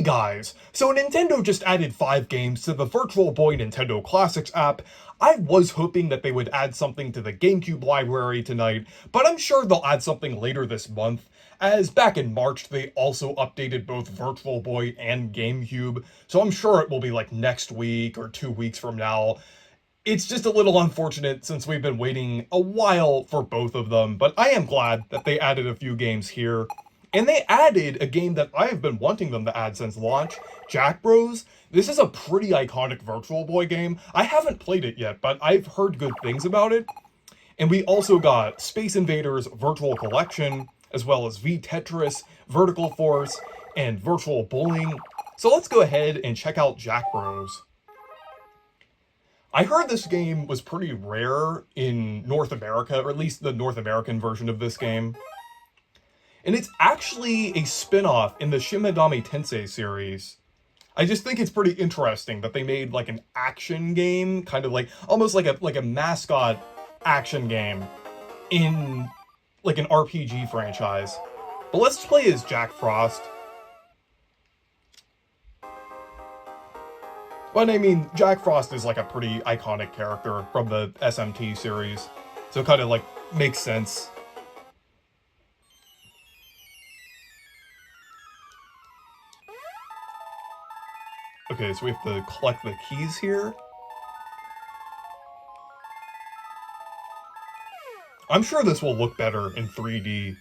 guys, so Nintendo just added 5 games to the Virtual Boy Nintendo Classics app. I was hoping that they would add something to the GameCube library tonight, but I'm sure they'll add something later this month, as back in March they also updated both Virtual Boy and GameCube, so I'm sure it will be like next week or 2 weeks from now. It's just a little unfortunate since we've been waiting a while for both of them, but I am glad that they added a few games here. And they added a game that I have been wanting them to add since launch, Jack Bros. This is a pretty iconic Virtual Boy game. I haven't played it yet, but I've heard good things about it. And we also got Space Invaders Virtual Collection, as well as V-Tetris, Vertical Force, and Virtual Bowling. So let's go ahead and check out Jack Bros. I heard this game was pretty rare in North America, or at least the North American version of this game. And it's actually a spin-off in the Shin Megami Tensei series. I just think it's pretty interesting that they made like an action game, kind of like almost like a mascot action game in like an RPG franchise. But let's play as Jack Frost. But I mean, Jack Frost is like a pretty iconic character from the SMT series, so it kind of like makes sense. Okay, so we have to collect the keys here. I'm sure this will look better in 3D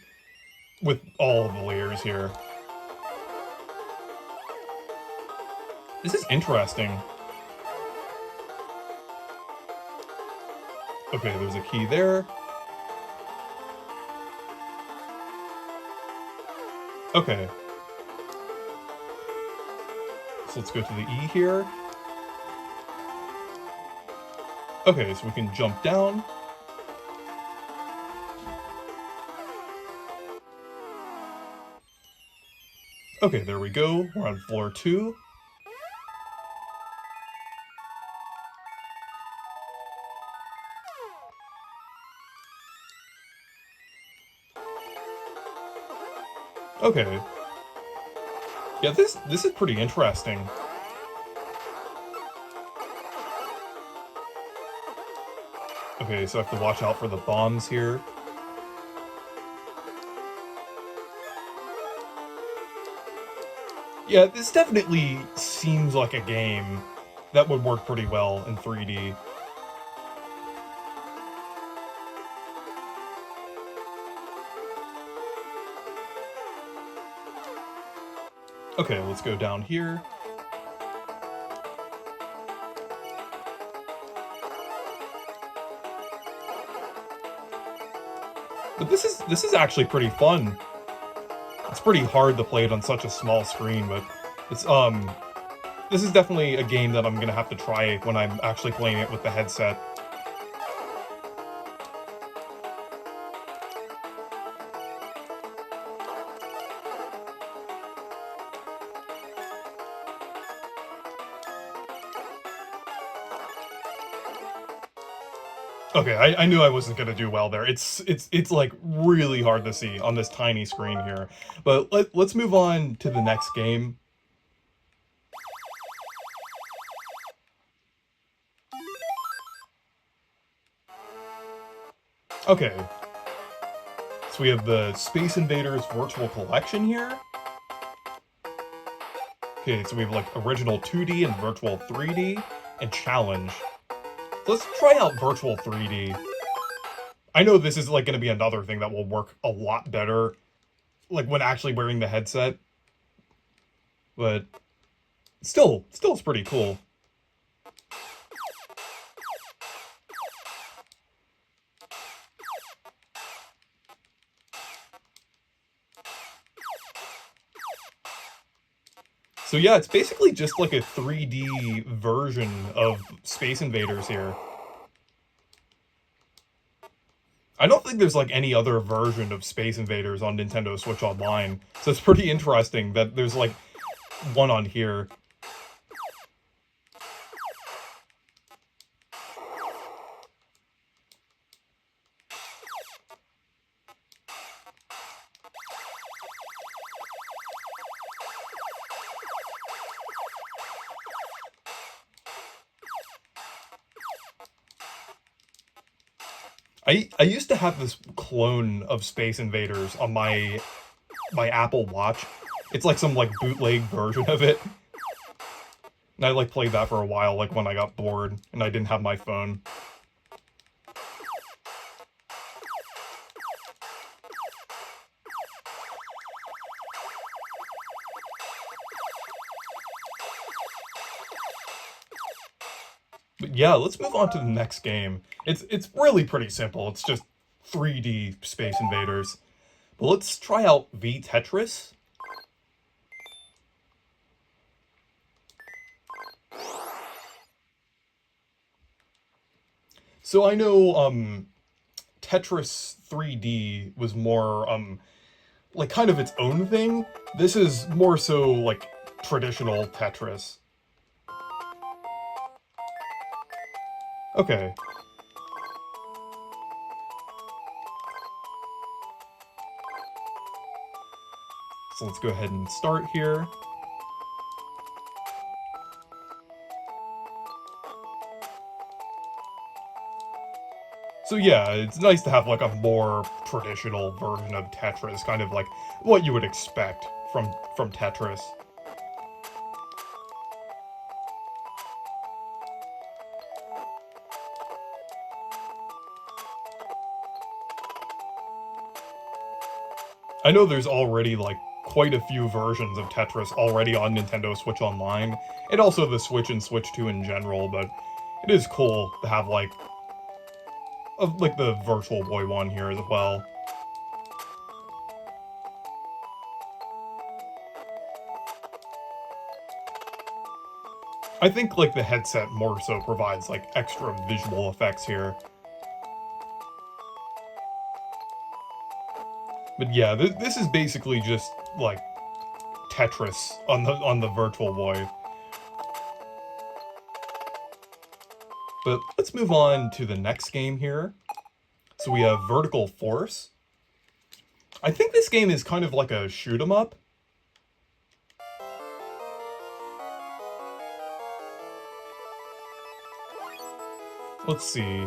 with all of the layers here. This is interesting. Okay, there's a key there. Okay. So let's go to the E here. Okay, so we can jump down. Okay, there we go. We're on floor 2. Okay. Yeah, this is pretty interesting. Okay, so I have to watch out for the bombs here. Yeah, this definitely seems like a game that would work pretty well in 3D. Okay, let's go down here. But this is actually pretty fun. It's pretty hard to play it on such a small screen, but it's this is definitely a game that I'm gonna have to try when I'm actually playing it with the headset. Okay, I knew I wasn't gonna do well there. It's like really hard to see on this tiny screen here. But let's move on to the next game. Okay. So we have the Space Invaders Virtual Collection here. Okay, so we have like original 2D and virtual 3D and challenge. Let's try out virtual 3D. I know this is like going to be another thing that will work a lot better, like when actually wearing the headset. But still it's pretty cool. So yeah, it's basically just like a 3D version of Space Invaders here. I don't think there's like any other version of Space Invaders on Nintendo Switch Online, so it's pretty interesting that there's like one on here. I used to have this clone of Space Invaders on my Apple Watch. It's like some like bootleg version of it. And I like played that for a while, like when I got bored and I didn't have my phone. But yeah, let's move on to the next game. It's really pretty simple. It's just 3D Space Invaders. But let's try out V Tetris. So I know Tetris 3D was more like kind of its own thing. This is more so like traditional Tetris. Okay. So let's go ahead and start here. So yeah, it's nice to have like a more traditional version of Tetris, kind of like what you would expect from Tetris. I know there's already like quite a few versions of Tetris already on Nintendo Switch Online, and also the Switch and Switch 2 in general, but it is cool to have like the Virtual Boy one here as well. I think like the headset more so provides like extra visual effects here. But yeah, this is basically just like Tetris on the Virtual Boy. But let's move on to the next game here. So we have Vertical Force. I think this game is kind of like a shoot 'em up. Let's see.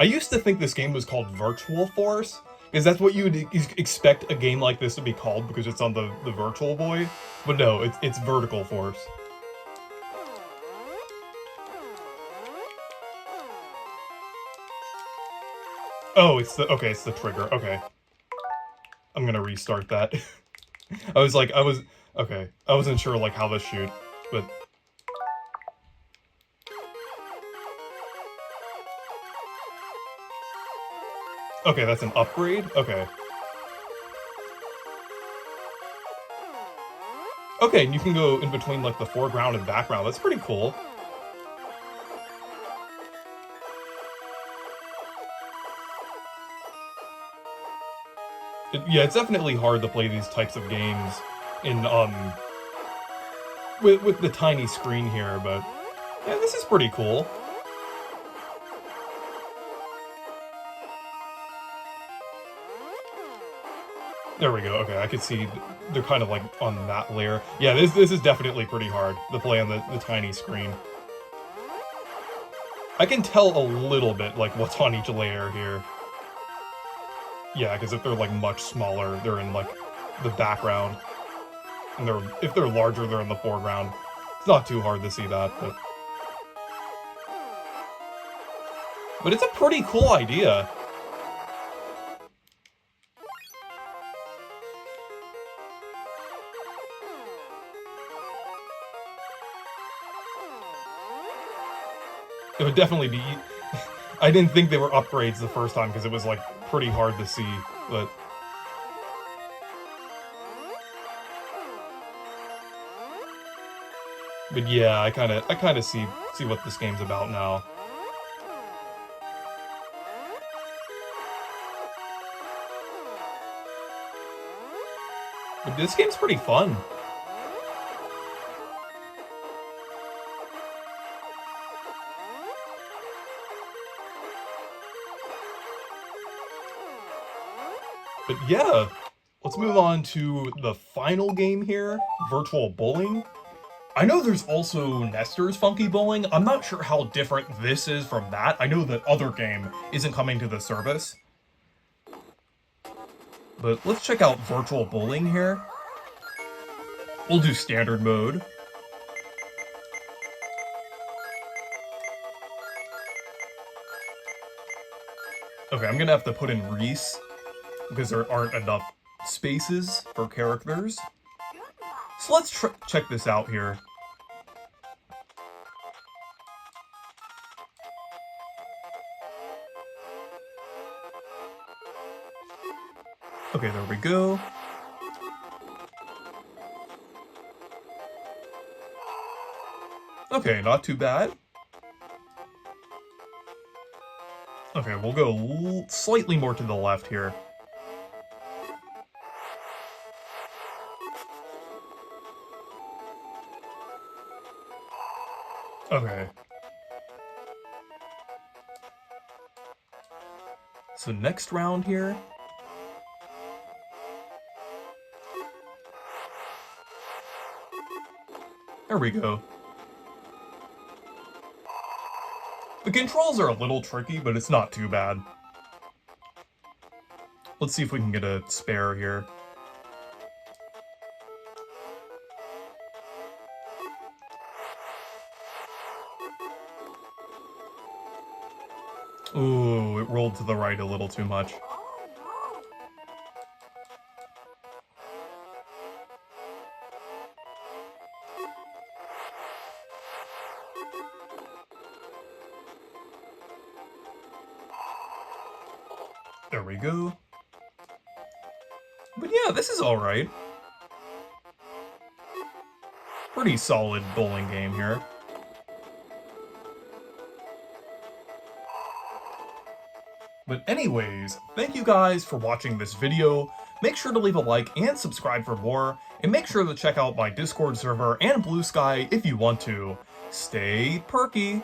I used to think this game was called Virtual Force, because that's what you would expect a game like this to be called because it's on the Virtual Boy. But no, it's Vertical Force. Oh, it's the trigger. Okay. I'm gonna restart that. Okay. I wasn't sure like how to shoot, but okay, that's an upgrade. Okay. Okay, and you can go in between like the foreground and background. That's pretty cool. Yeah, it's definitely hard to play these types of games in with the tiny screen here, but yeah, this is pretty cool. There we go. Okay, I can see they're kind of like on that layer. Yeah, this is definitely pretty hard to play on the tiny screen. I can tell a little bit like what's on each layer here. Yeah, because if they're like much smaller, they're in like the background, and if they're larger, they're in the foreground. It's not too hard to see that, but it's a pretty cool idea. It would definitely be. I didn't think they were upgrades the first time because it was like pretty hard to see, but. But yeah, I kind of see what this game's about now. But this game's pretty fun. But yeah, let's move on to the final game here, Virtual Bowling. I know there's also Nestor's Funky Bowling. I'm not sure how different this is from that. I know that other game isn't coming to the service. But let's check out Virtual Bowling here. We'll do standard mode. Okay, I'm gonna have to put in Reese because there aren't enough spaces for characters. So let's check this out here. Okay, there we go. Okay, not too bad. Okay, we'll go slightly more to the left here. Okay. So next round here. There we go. The controls are a little tricky, but it's not too bad. Let's see if we can get a spare here. Ooh, it rolled to the right a little too much. There we go. But yeah, this is alright. Pretty solid bowling game here. But anyways, thank you guys for watching this video. Make sure to leave a like and subscribe for more, and make sure to check out my Discord server and Blue Sky if you want to. Stay perky!